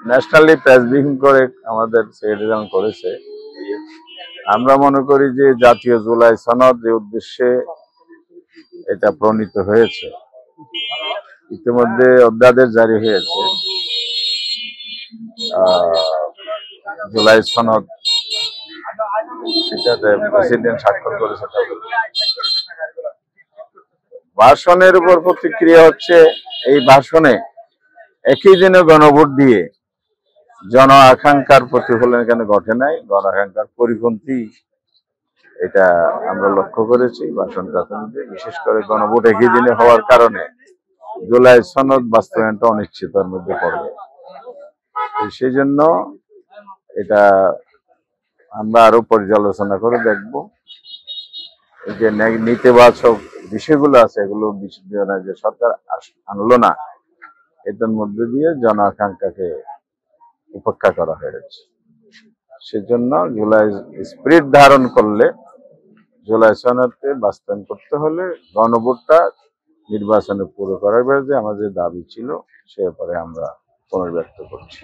Nationally press briefing করে আমাদের secretary করেছে। আমরা মনে করি যে জাতীয় জুলাই সনদ যে উদ্দেশ্যে এটা প্রণীত হয়েছে, ইতিমধ্যে অধ্যাদেশ জারি হয়েছে। জুলাই সনদ সেটাতে প্রেসিডেন্ট স্বাক্ষর করেছে। ভাষণের উপর প্রতিক্রিয়া হচ্ছে, এই ভাষণে একই দিনে গণভোট দিয়ে জন আকাঙ্ক্ষার প্রতিফলন এখানে ঘটে নাই, গণ আকাঙ্ক্ষার পরিপন্থী এটা আমরা লক্ষ্য করেছি। ভাষণটাতে বিশেষ করে গণভোট একই দিনে হওয়ার কারণে জুলাই সনদ বাস্তবায়নটা অনিশ্চিততার মধ্যে পড়বে। সেই জন্য এটা আমরা আরো পর্যালোচনা করে দেখব, এই যে নেতিবাচক বিষয়গুলো আছে এগুলো যে সরকার আনলো না, এটার মধ্যে দিয়ে জন আকাঙ্ক্ষাকে উপেক্ষা করা হয়েছে। সেজন্য জুলাই স্পিরিট ধারণ করলে, জুলাই সনদকে বাস্তবায়ন করতে হলে গণভোটটা নির্বাচনে পুরো করার ব্যাপারে আমাদের দাবি ছিল, সে ব্যাপারে আমরা পুনর্ব্যক্ত করছি।